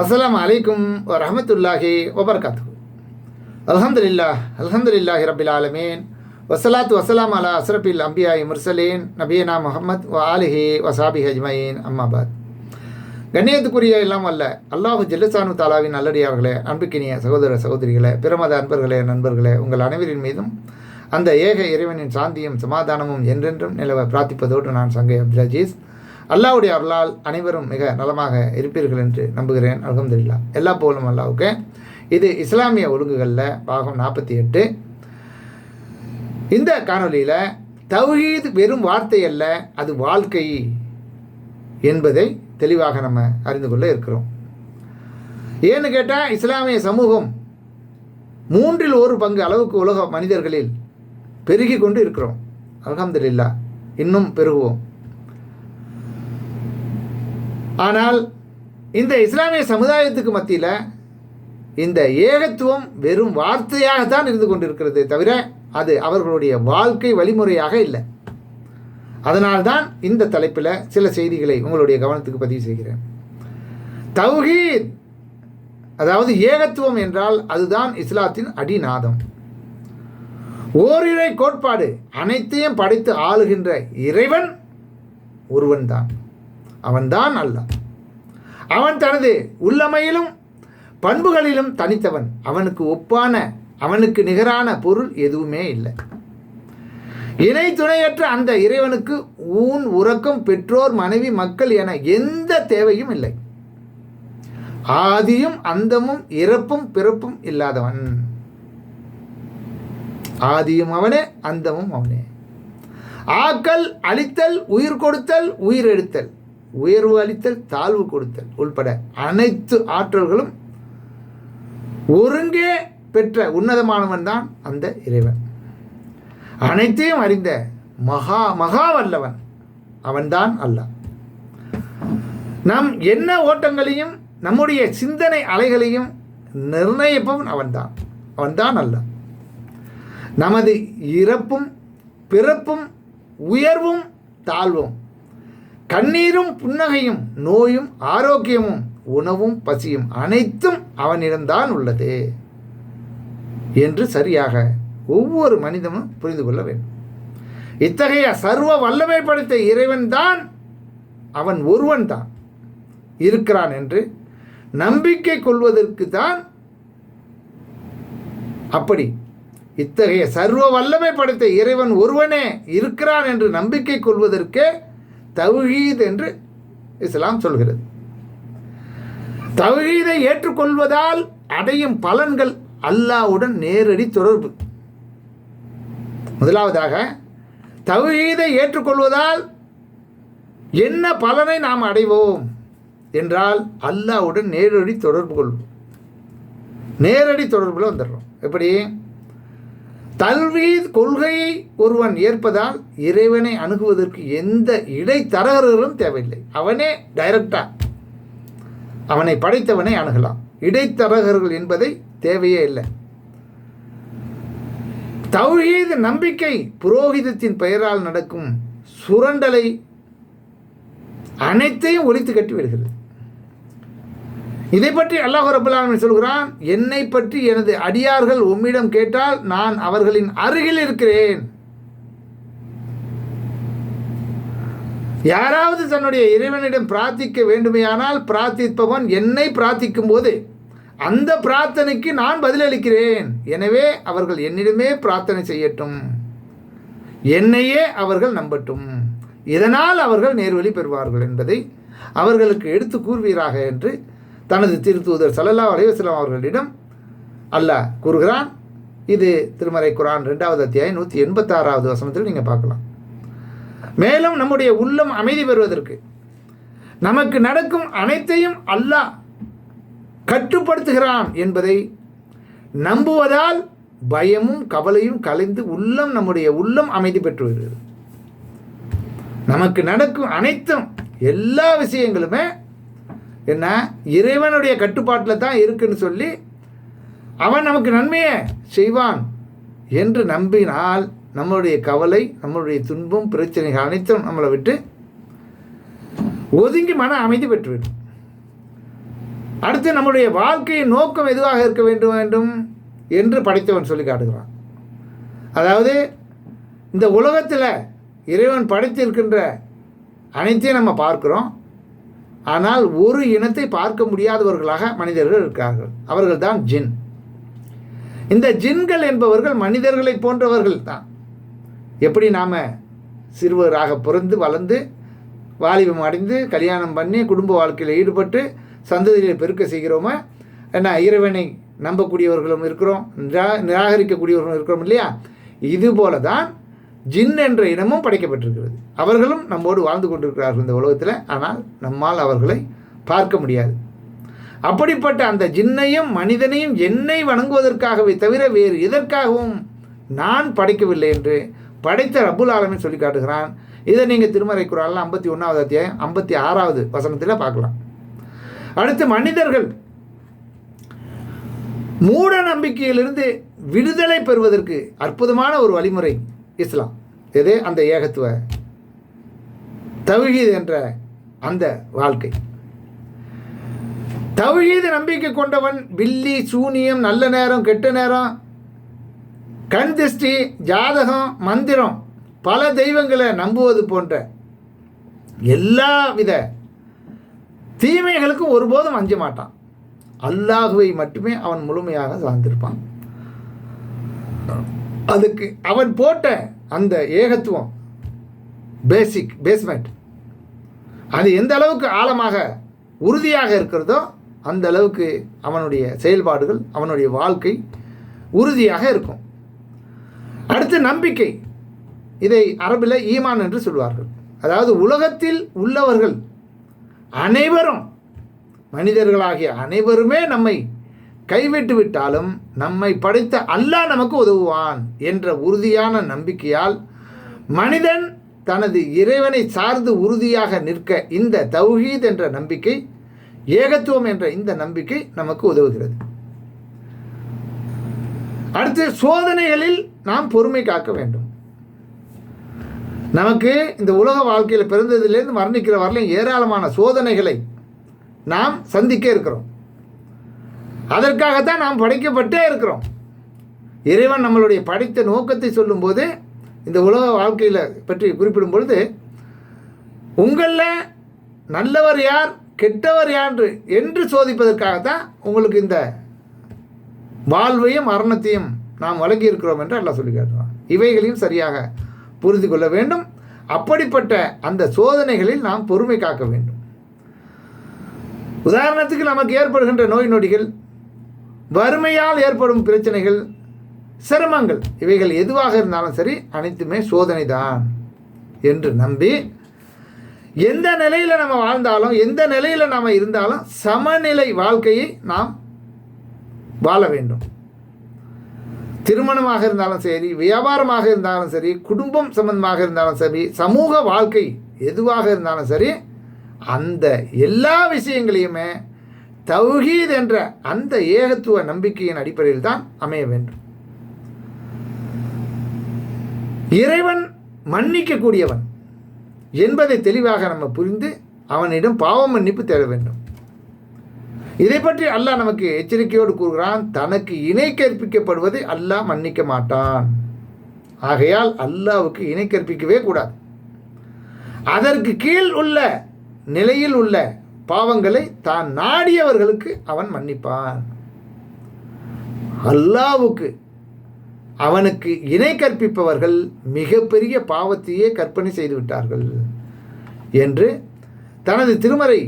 அஸ்ஸலாமு அலைக்கும் வரஹ்மத்துல்லாஹி வபரகாத்துஹு. அல்ஹம்துலில்லாஹி ரப்பில் ஆலமீன். வஸ்ஸலாத்து வஸ்ஸலாம் அலா அஸ்ரஃபில் அம்பியாஇ முர்சலீன் நபியனா முஹம்மத் வ ஆலிஹி வஸஹ்பிஹி அஜ்மஈன். அம்மாபாத். கண்ணியத்துக்குரிய எல்லாம் அல்ல அல்லாஹு ஜல்லஷானு தாலாவின் நல்லடியார்களே, அன்புக்கினிய சகோதர சகோதரிகளே, பிரமத அன்பர்களே, நண்பர்களே, உங்கள் அனைவரின் மீதும் அந்த ஏக இறைவனின் சாந்தியும் சமாதானமும் என்றென்றும் நிலவ பிரார்த்திப்பதோடு நான் சங்கை அப்துல் அஜீஸ். அல்லாஹ்வுடைய அருளால் அனைவரும் மிக நலமாக இருப்பீர்கள் என்று நம்புகிறேன். அல்ஹம்துலில்லாஹ். எல்லா புகழும் அல்லாஹ்வுக்கே. இது இஸ்லாமிய ஒழுங்குகளில் பாகம் 48. இந்த காணொலியில் தௌஹீத் வெறும் வார்த்தை அல்ல, அது வாழ்க்கை என்பதை தெளிவாக நம்ம அறிந்து கொள்ள இருக்கிறோம். ஏன்னு கேட்டால், இஸ்லாமிய சமூகம் 1/3 அளவுக்கு உலக மனிதர்களில் பெருகி கொண்டு இருக்கிறோம். அல்ஹம்துலில்லாஹ். இன்னும் பெருகுவோம். ஆனால் இந்த இஸ்லாமிய சமுதாயத்துக்கு மத்தியில் இந்த ஏகத்துவம் வெறும் வார்த்தையாகத்தான் இருந்து கொண்டிருக்கிறது தவிர அது அவர்களுடைய வாழ்க்கை வழிமுறையாக இல்லை. அதனால்தான் இந்த தலைப்பில் சில செய்திகளை உங்களுடைய கவனத்துக்கு பதிவு செய்கிறேன். தௌஹீத், அதாவது ஏகத்துவம் என்றால் அதுதான் இஸ்லாத்தின் அடிநாதம். ஓரிரை கோட்பாடு, அனைத்தையும் படைத்து ஆளுகின்ற இறைவன் ஒருவன்தான். அவன்தான் அல்லாஹ். அவன் தனது உள்ளமையிலும் பண்புகளிலும் தனித்தவன். அவனுக்கு ஒப்பான, அவனுக்கு நிகரான பொருள் எதுவுமே இல்லை. இணை துணையற்ற அந்த இறைவனுக்கு ஊன், உறக்கம், பெற்றோர், மனைவி, மக்கள் என எந்த தேவையும் இல்லை. ஆதியும் அந்தமும் இறப்பும் பிறப்பும் இல்லாதவன். ஆதியும் அவனே, அந்தமும் அவனே. ஆக்கல், அழித்தல், உயிர் கொடுத்தல், உயிர் எடுத்தல், உயர்வு அளித்தல், தாழ்வு கொடுத்தல் உள்பட அனைத்து ஆற்றல்களும் ஒருங்கே பெற்ற உன்னதமானவன் தான் அந்த இறைவன். அனைத்தையும் அறிந்த மகா வல்லவன் அவன்தான் அல்லாஹ். நம் என்ன ஓட்டங்களையும் நம்முடைய சிந்தனை அலைகளையும் நிர்ணயிப்பவன் அவன்தான் அல்லாஹ். நமது இறப்பும் பிறப்பும் உயர்வும் தாழ்வும், கண்ணீரும் புன்னகையும், நோயும் ஆரோக்கியமும், உணவும் பசியும் அனைத்தும் அவனிடம்தான் உள்ளது என்று சரியாக ஒவ்வொரு மனிதனும் புரிந்து கொள்ள வேண்டும். இத்தகைய சர்வ வல்லமை படைத்த இறைவன் தான், அவன் ஒருவன் தான் இருக்கிறான் என்று நம்பிக்கை கொள்வதற்கு தான். அப்படி இத்தகைய சர்வ வல்லமை படைத்த இறைவன் ஒருவனே இருக்கிறான் என்று நம்பிக்கை கொள்வதற்கே தௌஹீத் என்று இஸ்லாம் சொல்கிறது. தௌஹீதை ஏற்றுக்கொள்வதால் அடையும் பலன்கள் அல்லாஹ்வுடன் நேரடி தொடர்பு. முதலாவதாக, தௌஹீதை ஏற்றுக்கொள்வதால் என்ன பலனை நாம் அடைவோம் என்றால் அல்லாஹ்வுடன் நேரடி தொடர்பு கொள்வோம். நேரடி தொடர்பில் வந்துடுறோம். எப்படி? தௌஹீத் கொள்கையை ஒருவன் ஏற்பதால் இறைவனை அணுகுவதற்கு எந்த இடைத்தரகர்களும் தேவையில்லை. அவனே டைரக்டாக அவனை படைத்தவனை அணுகலாம். இடைத்தரகர்கள் என்பதை தேவையே இல்லை. தௌஹீத் நம்பிக்கை புரோகிதத்தின் பெயரால் நடக்கும் சுரண்டலை அனைத்தையும் ஒழித்து கட்டி விடுகிறது. இதை பற்றி அல்லாஹ் ரப்பல் ஆலமீன் சொல்கிறான், என்னை பற்றி எனது அடியார்கள் உம்மிடம் கேட்டால் நான் அவர்களின் அருகில் இருக்கிறேன். யாராவது தன்னுடைய இறைவனிடம் பிரார்த்திக்க வேண்டுமையானால் பிரார்த்திப்பவன் என்னை பிரார்த்திக்கும் போது அந்த பிரார்த்தனைக்கு நான் பதிலளிக்கிறேன். எனவே அவர்கள் என்னிடமே பிரார்த்தனை செய்யட்டும், என்னையே அவர்கள் நம்பட்டும், இதனால் அவர்கள் நேர்வழி பெறுவார்கள் என்பதை அவர்களுக்கு எடுத்து கூறுவீராக என்று தனது திருத்தூதர் ஸல்லல்லாஹு அலைஹி வஸல்லம் அவர்களிடம் அல்லாஹ் கூறுகிறான். இது திருமறை குர்ஆன் 2வது அத்தியாயம் 186வது வசனத்தில் நீங்கள் பார்க்கலாம். மேலும் நம்முடைய உள்ளம் அமைதி பெறுவதற்கு நமக்கு நடக்கும் அனைத்தையும் அல்லாஹ் கட்டுப்படுத்துகிறான் என்பதை நம்புவதால் பயமும் கவலையும் கலைந்து நம்முடைய உள்ளம் அமைதி பெற்று வருகிறது. நமக்கு நடக்கும் அனைத்தும், எல்லா விஷயங்களுமே என்ன, இறைவனுடைய கட்டுப்பாட்டில் தான் இருக்குன்னு சொல்லி அவன் நமக்கு நன்மையை செய்வான் என்று நம்பினால் நம்மளுடைய கவலை, நம்மளுடைய துன்பம், பிரச்சனைகள் அனைத்தும் நம்மளை விட்டு ஒதுங்கி மன அமைதி பெற்றுவிடும். அடுத்து நம்முடைய வாழ்க்கையின் நோக்கம் எதுவாக இருக்க வேண்டும் என்று படைத்தவன் சொல்லி காட்டுகிறான். அதாவது இந்த உலகத்தில் இறைவன் படைத்திருக்கின்ற அனைத்தையும் நம்ம பார்க்கிறோம். ஆனால் ஒரு இனத்தை பார்க்க முடியாதவர்களாக மனிதர்கள் இருக்கிறார்கள். அவர்கள் தான் ஜின். இந்த ஜின்கள் என்பவர்கள் மனிதர்களை போன்றவர்கள் தான். எப்படி நாம் சிறுவராக பிறந்து வளர்ந்து வாலிபம் அடைந்து கல்யாணம் பண்ணி குடும்ப வாழ்க்கையில் ஈடுபட்டு சந்ததியை பெருக்க செய்கிறோமோ, என்ன இறைவனை நம்பக்கூடியவர்களும் இருக்கிறோம், நிராகரிக்கக்கூடியவர்களும் இருக்கிறோம் இல்லையா? இதுபோல தான் ஜின் என்ற இனமும் படைக்கப்பட்டிருக்கிறது. அவர்களும் நம்மோடு வாழ்ந்து கொண்டிருக்கிறார்கள் இந்த உலகத்தில். ஆனால் நம்மால் அவர்களை பார்க்க முடியாது. அப்படிப்பட்ட அந்த ஜின்னையும் மனிதனையும் என்னை வணங்குவதற்காகவே தவிர வேறு எதற்காகவும் நான் படைக்கவில்லை என்று படைத்த ரப்புல் ஆலமீன் சொல்லி காட்டுகிறான். இதை நீங்கள் திருமறை குர்ஆனில் 51வது அத்தியாயம் 56வது வசனத்தில் பார்க்கலாம். அடுத்து மனிதர்கள் மூட நம்பிக்கையிலிருந்து விடுதலை பெறுவதற்கு அற்புதமான ஒரு வழிமுறை இஸ்லாம். எது? அந்த ஏகத்துவ தௌஹீத் என்ற அந்த வாழ்க்கை. தௌஹீத் நம்பிக்கை கொண்டவன் பில்லி, சூனியம், நல்ல நேரம், கெட்ட நேரம், கண் திருஷ்டி, ஜாதகம், மந்திரம், பல தெய்வங்களை நம்புவது போன்ற எல்லாவித தீமைகளுக்கும் ஒருபோதும் அஞ்ச மாட்டான். அல்லாஹுவை மட்டுமே அவன் முழுமையாக சார்ந்திருப்பான். அதுக்கு அவன் போட்ட அந்த ஏகத்துவம் பேஸ்மெண்ட் அது எந்த அளவுக்கு ஆழமாக உறுதியாக இருக்கிறதோ அந்த அளவுக்கு அவனுடைய செயல்பாடுகள், அவனுடைய வாழ்க்கை உறுதியாக இருக்கும். அடுத்து நம்பிக்கை. இதை அரபில் ஈமான் என்று சொல்வார்கள். அதாவது உலகத்தில் உள்ளவர்கள் அனைவரும், மனிதர்களாகிய அனைவருமே நம்மை கைவிட்டு விட்டாலும் நம்மை படைத்த அல்லாஹ் நமக்கு உதவுவான் என்ற உறுதியான நம்பிக்கையால் மனிதன் தனது இறைவனை சார்ந்து உறுதியாக நிற்க இந்த தௌஹீத் என்ற நம்பிக்கை, ஏகத்துவம் என்ற இந்த நம்பிக்கை நமக்கு உதவுகிறது. அடுத்து சோதனைகளில் நாம் பொறுமை காக்க வேண்டும். நமக்கு இந்த உலக வாழ்க்கையில் பிறந்ததிலிருந்து மரணிக்கிற வரலையும் ஏராளமான சோதனைகளை நாம் சந்திக்க இருக்கிறோம். அதற்காகத்தான் நாம் படைக்கப்பட்டே இருக்கிறோம். இறைவன் நம்மளுடைய படைத்த நோக்கத்தை சொல்லும்போது இந்த உலக வாழ்க்கையில் பற்றி குறிப்பிடும் பொழுது உங்களில் நல்லவர் யார், கெட்டவர் யார் என்று சோதிப்பதற்காகத்தான் உங்களுக்கு இந்த வாழ்வையும் மரணத்தையும் நாம் வழங்கி இருக்கிறோம் என்று அல்லாஹ் சொல்லி காட்டுறான். இவைகளையும் சரியாக புரிந்து கொள்ள வேண்டும். அப்படிப்பட்ட அந்த சோதனைகளில் நாம் பொறுமை காக்க வேண்டும். உதாரணத்துக்கு நமக்கு ஏற்படுகின்ற நோய் நொடிகள், வறுமையால் ஏற்படும் பிரச்சனைகள், சிரமங்கள், இவைகள் எதுவாக இருந்தாலும் சரி அனைத்துமே சோதனை தான் என்று நம்பி எந்த நிலையில் நம்ம வாழ்ந்தாலும், எந்த நிலையில் நாம் இருந்தாலும் சமநிலை வாழ்க்கையை நாம் வாழ வேண்டும். திருமணமாக இருந்தாலும் சரி, வியாபாரமாக இருந்தாலும் சரி, குடும்பம் சம்பந்தமாக இருந்தாலும் சரி, சமூக வாழ்க்கை எதுவாக இருந்தாலும் சரி, அந்த எல்லா விஷயங்களையுமே தௌஹீத் என்ற அந்த ஏகத்துவ நம்பிக்கையின் அடிப்படையில் தான் அமைய வேண்டும். இறைவன் மன்னிக்கக்கூடியவன் என்பதை தெளிவாக நம்ம புரிந்து அவனிடம் பாவ மன்னிப்பு தேட வேண்டும். இதை பற்றி அல்லாஹ் நமக்கு எச்சரிக்கையோடு கூறுகிறான். தனக்கு இணை கற்பிக்கப்படுவதை அல்லாஹ் மன்னிக்க மாட்டான். ஆகையால் அல்லாஹ்வுக்கு இணை கற்பிக்கவே கூடாது. அதற்கு கீழ் உள்ள நிலையில் உள்ள பாவங்களை தான் நாடியவர்களுக்கு அவன் மன்னிப்பான். அல்லாஹ்வுக்கு அவனுக்கு இணை கற்பிப்பவர்கள் மிகப்பெரிய பாவத்தையே கற்பனை செய்து விட்டார்கள் என்று தனது திருமறை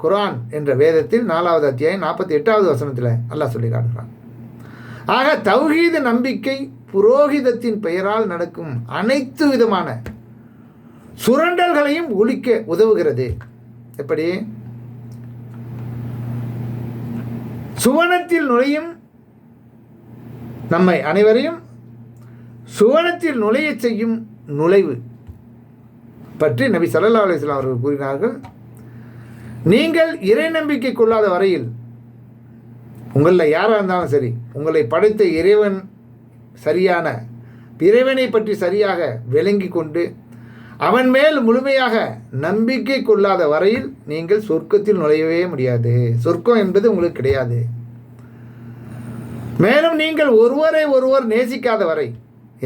குர்ஆன் என்ற வேதத்தில் 4வது அத்தியாயம் 48வது வசனத்தில் அல்லாஹ் சொல்லி காட்டுகிறான். ஆக தௌஹீது நம்பிக்கை புரோகிதத்தின் பெயரால் நடக்கும் அனைத்து விதமான சுரண்டல்களையும் ஒழிக்க உதவுகிறது. எப்படி? சுவனத்தில் நுழையும் நம்மை அனைவரையும் சுவனத்தில் நுழைய செய்யும் நுழைவு பற்றி நபி ஸல்லல்லாஹு அலைஹி வஸல்லம் அவர்கள் கூறினார்கள். நீங்கள் இறை நம்பிக்கை கொள்ளாத வரையில் உங்களில் யாராக இருந்தாலும் சரி, உங்களை படைத்த இறைவன் சரியான இறைவனை பற்றி சரியாக விளங்கி கொண்டு அவன் மேல் முழுமையாக நம்பிக்கை கொள்ளாத வரையில் நீங்கள் சொர்க்கத்தில் நுழையவே முடியாது. சொர்க்கம் என்பது உங்களுக்கு கிடையாது. மேலும் நீங்கள் ஒருவரை ஒருவர் நேசிக்காத வரை,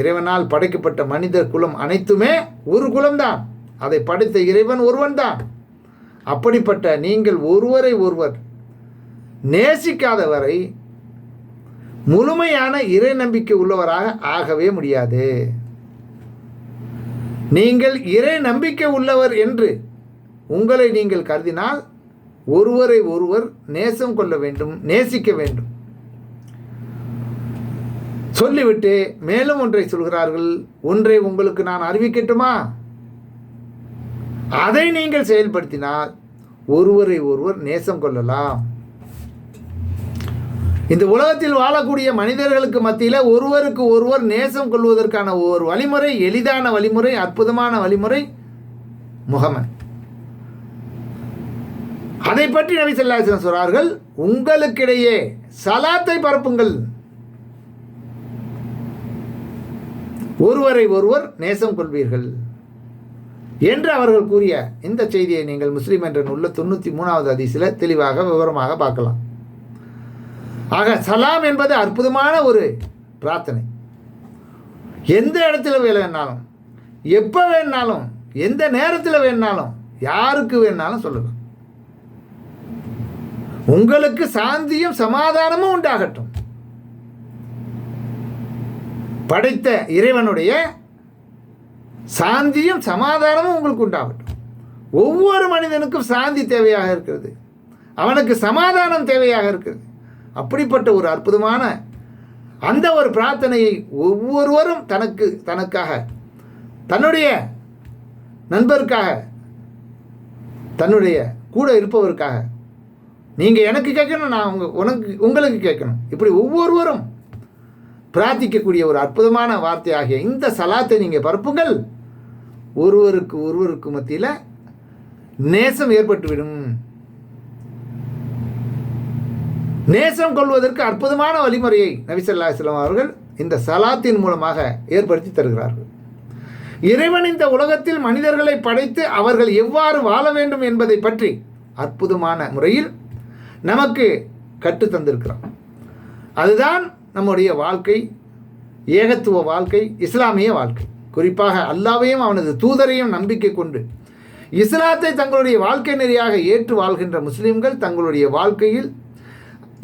இறைவனால் படைக்கப்பட்ட மனிதர் குலம் அனைத்துமே ஒரு குலம்தான். அதை படைத்த இறைவன் ஒருவன் தான். அப்படிப்பட்ட நீங்கள் ஒருவரை ஒருவர் நேசிக்காத வரை முழுமையான இறை நம்பிக்கை உள்ளவராக ஆகவே முடியாது. நீங்கள் இறை நம்பிக்கை உள்ளவர் என்று உங்களை நீங்கள் கருதினால் ஒருவரை ஒருவர் நேசம் கொள்ள வேண்டும், நேசிக்க வேண்டும். சொல்லிவிட்டு மேலும் ஒன்றை சொல்கிறார்கள். ஒன்றை உங்களுக்கு நான் அறிவிக்கட்டுமா? அதை நீங்கள் செயல்படுத்தினால் ஒருவரை ஒருவர் நேசம் கொள்ளலாம். இந்த உலகத்தில் வாழக்கூடிய மனிதர்களுக்கு மத்தியில் ஒருவருக்கு ஒருவர் நேசம் கொள்வதற்கான ஒரு வழிமுறை, எளிதான வழிமுறை, அற்புதமான வழிமுறை முஹம்மது. அதை பற்றி நபி ஸல்லல்லாஹு அலைஹி வஸல்லம் சொல்றார்கள், உங்களுக்கிடையே சலாத்தை பரப்புங்கள், ஒருவரை ஒருவர் நேசம் கொள்வீர்கள் என்று அவர்கள் கூறிய இந்த செய்தியை நீங்கள் முஸ்லிம் என்ற நூல்ல 93வது ஹதீஸில் தெளிவாக விவரமாக பார்க்கலாம். ஆக சலாம் என்பது அற்புதமான ஒரு பிரார்த்தனை. எந்த இடத்துல வேணாலும், எப்போ வேணாலும், எந்த நேரத்தில் வேணாலும், யாருக்கு வேணாலும் சொல்லலாம். உங்களுக்கு சாந்தியும் சமாதானமும் உண்டாகட்டும். படைத்த இறைவனுடைய சாந்தியும் சமாதானமும் உங்களுக்கு உண்டாகட்டும். ஒவ்வொரு மனிதனுக்கும் சாந்தி தேவையாக இருக்கிறது, அவனுக்கு சமாதானம் தேவையாக இருக்கிறது. அப்படிப்பட்ட ஒரு அற்புதமான அந்த ஒரு பிரார்த்தனையை ஒவ்வொருவரும் தனக்காக, தன்னுடைய நண்பருக்காக, தன்னுடைய கூட இருப்பவருக்காக, நீங்கள் எனக்கு கேட்கணும், நான் உங்களுக்கு கேட்கணும், இப்படி ஒவ்வொருவரும் பிரார்த்திக்கக்கூடிய ஒரு அற்புதமான வார்த்தையாகிய இந்த சலாத்தை நீங்கள் பரப்புங்கள். ஒருவருக்கு மத்தியில் நேசம் ஏற்பட்டுவிடும். நேசம் கொள்வதற்கு அற்புதமான வழிமுறையை நபி ஸல்லல்லாஹு அலைஹி வஸல்லம் அவர்கள் இந்த சலாத்தின் மூலமாக ஏற்படுத்தி தருகிறார்கள். இறைவன் இந்த உலகத்தில் மனிதர்களை படைத்து அவர்கள் எவ்வாறு வாழ வேண்டும் என்பதை பற்றி அற்புதமான முறையில் நமக்கு கற்றுத்தந்திருக்கிறான். அதுதான் நம்முடைய வாழ்க்கை, ஏகத்துவ வாழ்க்கை, இஸ்லாமிய வாழ்க்கை. குறிப்பாக அல்லாஹ்வையும் அவனது தூதரையும் நம்பிக்கை கொண்டு இஸ்லாத்தை தங்களுடைய வாழ்க்கை நெறியாக ஏற்று வாழ்கின்ற முஸ்லிம்கள் தங்களுடைய வாழ்க்கையில்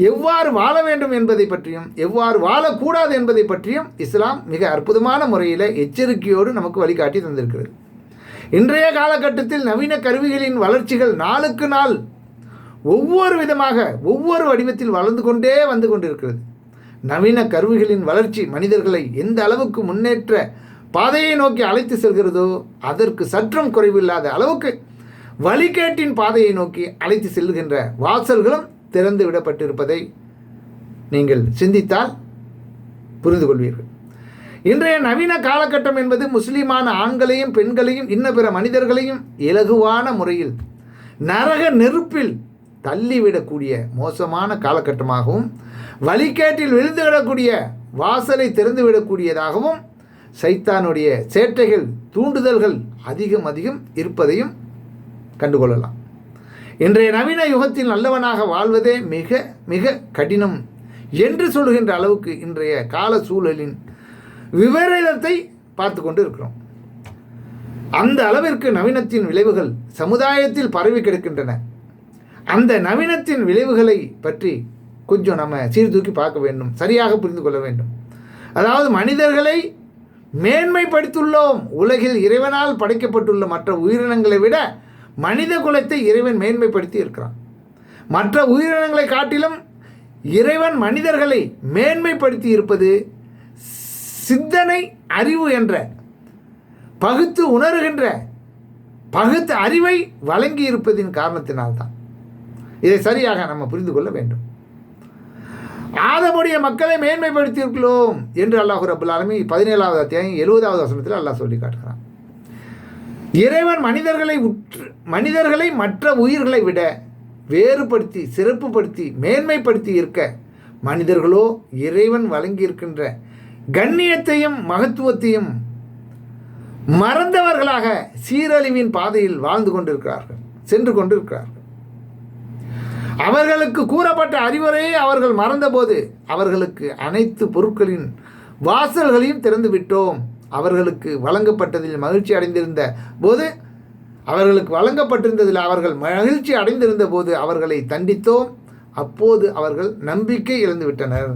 எவ்வாறு வாழ வேண்டும் என்பதை பற்றியும் எவ்வாறு வாழக்கூடாது என்பதை பற்றியும் இஸ்லாம் மிக அற்புதமான முறையில் எச்சரிக்கையோடு நமக்கு வழிகாட்டி தந்திருக்கிறது. இன்றைய காலகட்டத்தில் நவீன கருவிகளின் வளர்ச்சிகள் நாளுக்கு நாள் ஒவ்வொரு விதமாக ஒவ்வொரு வடிவத்தில் வளர்ந்து கொண்டே வந்து கொண்டிருக்கிறது. நவீன கருவிகளின் வளர்ச்சி மனிதர்களை எந்த அளவுக்கு முன்னேற்ற பாதையை நோக்கி அழைத்து செல்கிறதோ அதற்கு சற்றும் குறைவில்லாத அளவுக்கு வழிகேட்டின் பாதையை நோக்கி அழைத்து செல்கின்ற வாசல்களும் திறந்து விடப்பட்டிருப்பதை நீங்கள் சிந்தித்தால் புரிந்து கொள்வீர்கள். இன்றைய நவீன காலகட்டம் என்பது முஸ்லிமான ஆண்களையும் பெண்களையும் இன்ன பிற மனிதர்களையும் இலகுவான முறையில் நரக நெருப்பில் தள்ளிவிடக்கூடிய மோசமான காலகட்டமாகவும் வழிகேட்டில் விழுந்துவிடக்கூடிய வாசலை திறந்துவிடக்கூடியதாகவும் சைத்தானுடைய சேட்டைகள் தூண்டுதல்கள் அதிகம் இருப்பதையும் கண்டுகொள்ளலாம். இன்றைய நவீன யுகத்தில் நல்லவனாக வாழ்வதே மிக மிக கடினம் என்று சொல்கின்ற அளவுக்கு இன்றைய கால சூழலின் விபரீதத்தை பார்த்து கொண்டு இருக்கிறோம். அந்த அளவிற்கு நவீனத்தின் விளைவுகள் சமுதாயத்தில் பரவி கிடக்கின்றன. அந்த நவீனத்தின் விளைவுகளை பற்றி கொஞ்சம் நம்ம சீர்தூக்கி பார்க்க வேண்டும், சரியாக புரிந்து கொள்ள வேண்டும். அதாவது மனிதர்களை மேன்மைப்படுத்தியுள்ளோம். உலகில் இறைவனால் படைக்கப்பட்டுள்ள மற்ற உயிரினங்களை விட மனித குலத்தை இறைவன் மேன்மைப்படுத்தி இருக்கிறான். மற்ற உயிரினங்களை காட்டிலும் இறைவன் மனிதர்களை மேன்மைப்படுத்தி இருப்பது சிந்தனை அறிவு என்ற பகுத்து உணர்கின்ற பகுத்து அறிவை வழங்கி இருப்பதின் காரணத்தினால்தான். இதை சரியாக நம்ம புரிந்து கொள்ள வேண்டும். ஆதமுடைய மக்களை மேன்மைப்படுத்தியிருக்கிறோம் என்று அல்லாஹ் ரப்பல் ஆலமீன் 17வது அத்தியாயம் 70வது வசனத்தில் அல்லாஹ் சொல்லி காட்டுகிறான். இறைவன் மனிதர்களை மற்ற உயிர்களை விட வேறுபடுத்தி சிறப்புப்படுத்தி மேன்மைப்படுத்தி இருக்க மனிதர்களோ இறைவன் வழங்கியிருக்கின்ற கண்ணியத்தையும் மகத்துவத்தையும் மறந்தவர்களாக சீரழிவின் பாதையில் வாழ்ந்து கொண்டிருக்கிறார்கள், சென்று கொண்டிருக்கிறார்கள். அவர்களுக்கு கூறப்பட்ட அறிவுரையை அவர்கள் மறந்தபோது அவர்களுக்கு அனைத்து பொருட்களின் வாசல்களையும் திறந்து விட்டோம். அவர்களுக்கு வழங்கப்பட்டதில் மகிழ்ச்சி அடைந்திருந்த போது அவர்கள் மகிழ்ச்சி அடைந்திருந்த போது அவர்களை தண்டித்தோம். அப்போது அவர்கள் நம்பிக்கை இழந்து விட்டனர்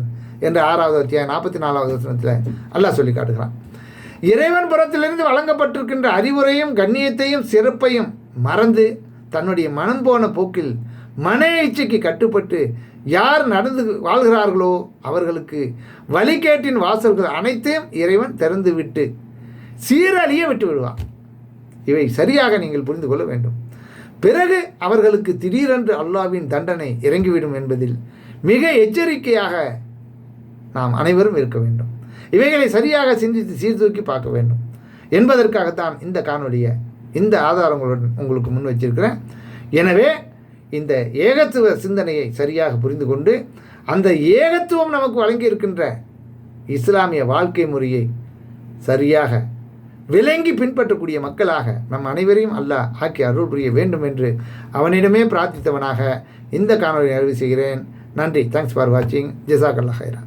என்று 6வது அத்தியாயம் 44வது வசனத்தில் அல்லாஹ் சொல்லி காட்டுகிறான். இறைவன் புறத்திலிருந்து வழங்கப்பட்டிருக்கின்ற அறிவுரையும் கண்ணியத்தையும் சிறப்பையும் மறந்து தன்னுடைய மனம் போன போக்கில் மன இச்சைக்கு கட்டுப்பட்டு யார் நடந்து வாழ்கிறார்களோ அவர்களுக்கு வழிகேட்டின் வாசல்கள் அனைத்தையும் இறைவன் திறந்து விட்டு சீரழிய விட்டு விடுவார். இவை சரியாக நீங்கள் புரிந்து கொள்ள வேண்டும். பிறகு அவர்களுக்கு திடீரென்று அல்லாஹ்வின் தண்டனை இறங்கிவிடும் என்பதில் மிக எச்சரிக்கையாக நாம் அனைவரும் இருக்க வேண்டும். இவைகளை சரியாக சிந்தித்து சீர்தூக்கி பார்க்க வேண்டும் என்பதற்காகத்தான் இந்த காணொலியை இந்த ஆதாரங்களுடன் உங்களுக்கு முன் வச்சிருக்கிறேன். எனவே இந்த ஏகத்துவ சிந்தனையை சரியாக புரிந்து கொண்டு அந்த ஏகத்துவம் நமக்கு வழங்கி இருக்கின்ற இஸ்லாமிய வாழ்க்கை முறையை சரியாக விளங்கி பின்பற்றக்கூடிய மக்களாக நம் அனைவரையும் அல்லாஹ் ஆக்கி அருள் புரிய வேண்டும் என்று அவனிடமே பிரார்த்தித்தவனாக இந்த காணொலியை நிறைவு செய்கிறேன். நன்றி. தேங்க்ஸ் ஃபார் வாட்சிங். ஜஸாக்கல்லாஹ் ஹைரா.